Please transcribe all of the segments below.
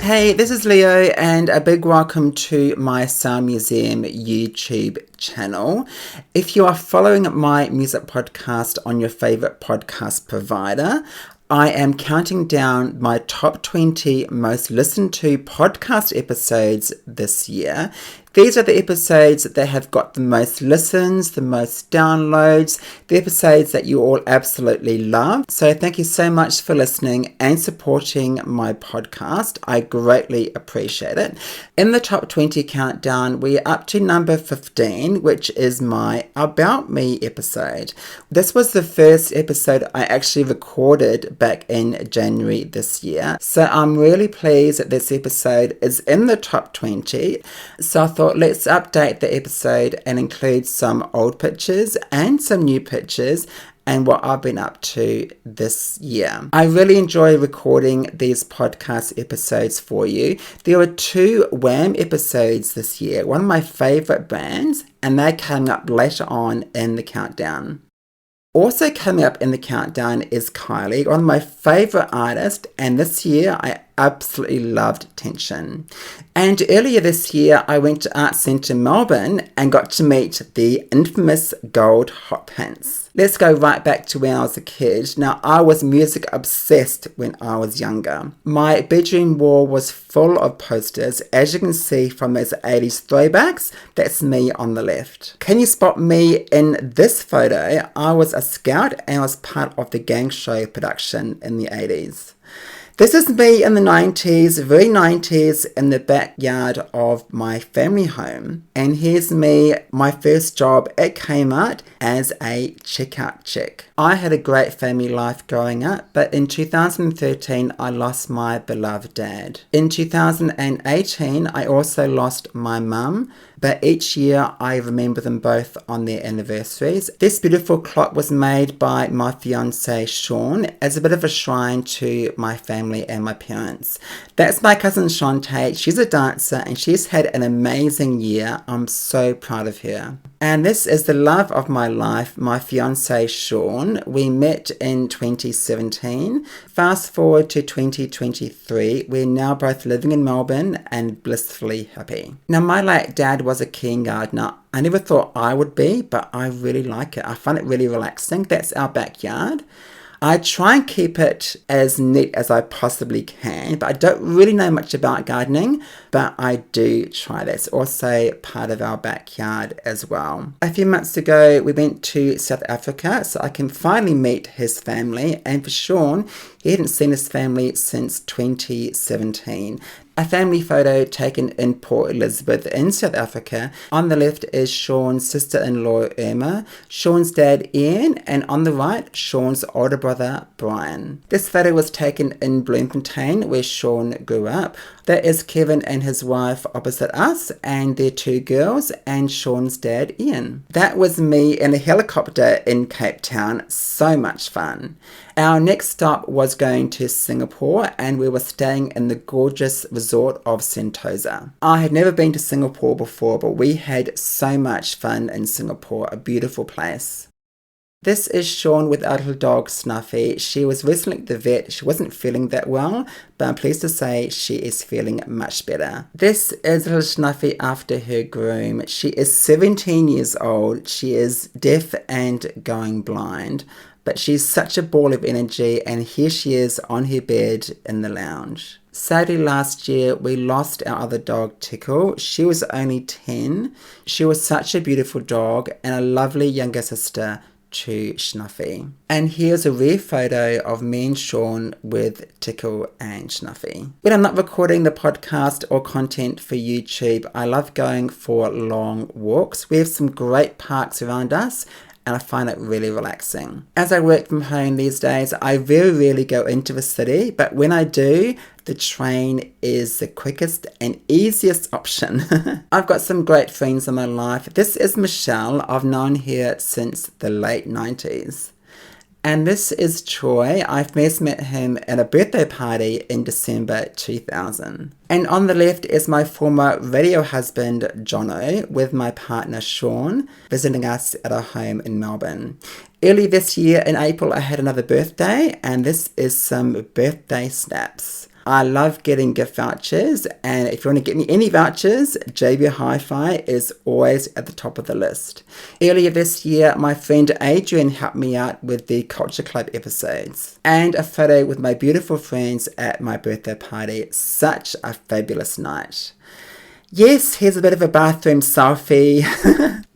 Hey, this is Leo and a big welcome to my Sound Museum YouTube channel. If you are following my music podcast on your favorite podcast provider, I am counting down my top 20 most listened to podcast episodes this year. These are the episodes that have got the most listens, the most downloads, the episodes that you all absolutely love. So thank you so much for listening and supporting my podcast. I greatly appreciate it. In the top 20 countdown, we are up to number 15, which is my About Me episode. This was the first episode I actually recorded back in January this year. So I'm really pleased that this episode is in the top 20. So I thought let's update the episode and include some old pictures and some new pictures and what I've been up to this year. I really enjoy recording these podcast episodes for you. There were 2 Wham episodes this year, one of my favourite bands, and they're coming up later on in the countdown. Also coming up in the countdown is Kylie, one of my favourite artists, and this year I absolutely loved Tension. And earlier this year I went to Arts Centre Melbourne and got to meet the infamous Gold Hot Pants. Let's go right back to when I was a kid. Now, I was music obsessed when I was younger. My bedroom wall was full of posters, as you can see from those 80s throwbacks. That's me on the left. Can you spot me in this photo? I was a scout and I was part of the gang show production in the 80s. This is me in the 90s, very 90s, in the backyard of my family home. And here's me, my first job at Kmart as a checkout chick. I had a great family life growing up, but in 2013 I lost my beloved dad. In 2018 I also lost my mum, but each year I remember them both on their anniversaries. This beautiful clock was made by my fiance Sean as a bit of a shrine to my family and my parents. That's my cousin Shantae. She's a dancer and she's had an amazing year. I'm so proud of her. And this is the love of my life, my fiance Sean. We met in 2017. Fast forward to 2023. We're now both living in Melbourne and blissfully happy. Now, my late dad was a keen gardener. I never thought I would be, but I really like it. I find it really relaxing. That's our backyard. I try and keep it as neat as I possibly can, but I don't really know much about gardening, but I do try. That's also part of our backyard as well. A few months ago, we went to South Africa, so I can finally meet his family, and for Sean, he hadn't seen his family since 2017. A family photo taken in Port Elizabeth in South Africa. On the left is Sean's sister-in-law Irma, Sean's dad Ian, and on the right, Sean's older brother Brian. This photo was taken in Bloemfontein, where Sean grew up. That is Kevin and his wife opposite us, and their 2 girls, and Sean's dad Ian. That was me in a helicopter in Cape Town. So much fun. Our next stop was going to Singapore, and we were staying in the gorgeous resort of Sentosa. I had never been to Singapore before, but we had so much fun in Singapore, a beautiful place. This is Sean with our little dog Snuffy. She was recently at the vet. She wasn't feeling that well, but I'm pleased to say she is feeling much better. This is little Snuffy after her groom. She is 17 years old. She is deaf and going blind, but she's such a ball of energy, and here she is on her bed in the lounge. Sadly, last year we lost our other dog Tickle. She was only 10. She was such a beautiful dog and a lovely younger sister to Snuffy. And here's a rare photo of me and Sean with Tickle and Snuffy. When I'm not recording the podcast or content for YouTube, I love going for long walks. We have some great parks around us, and I find it really relaxing. As I work from home these days, I very rarely go into the city, but when I do, the train is the quickest and easiest option. I've got some great friends in my life. This is Michelle. I've known her since the late 90s. And this is Troy. I first met him at a birthday party in December 2000. And on the left is my former radio husband, Jono, with my partner, Sean, visiting us at our home in Melbourne. Early this year in April, I had another birthday, and this is some birthday snaps. I love getting gift vouchers, and if you want to get me any vouchers, JB Hi-Fi is always at the top of the list. Earlier this year, my friend Adrian helped me out with the Culture Club episodes, and a photo with my beautiful friends at my birthday party. Such a fabulous night. Yes, here's a bit of a bathroom selfie.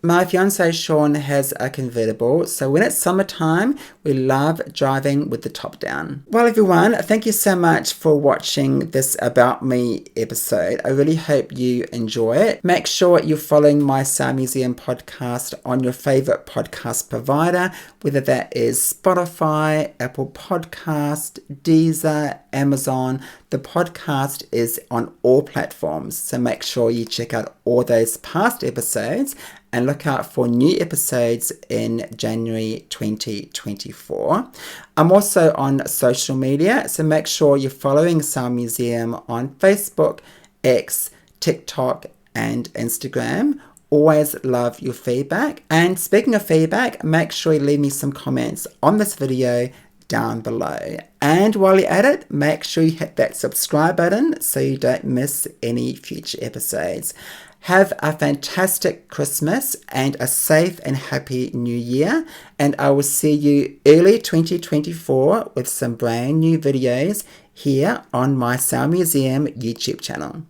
My fiance Sean has a convertible, so when it's summertime, we love driving with the top down. Well, everyone, thank you so much for watching this About Me episode. I really hope you enjoy it. Make sure you're following my Sound Museum podcast on your favorite podcast provider, whether that is Spotify, Apple Podcast, Deezer, Amazon. The podcast is on all platforms, so make sure you check out all those past episodes and look out for new episodes in January 2024. I'm also on social media, so make sure you're following Sound Museum on Facebook, X, TikTok, and Instagram. Always love your feedback. And speaking of feedback, make sure you leave me some comments on this video down below. And while you're at it, make sure you hit that subscribe button so you don't miss any future episodes. Have a fantastic Christmas and a safe and happy New Year. And I will see you early 2024 with some brand new videos here on my Sound Museum YouTube channel.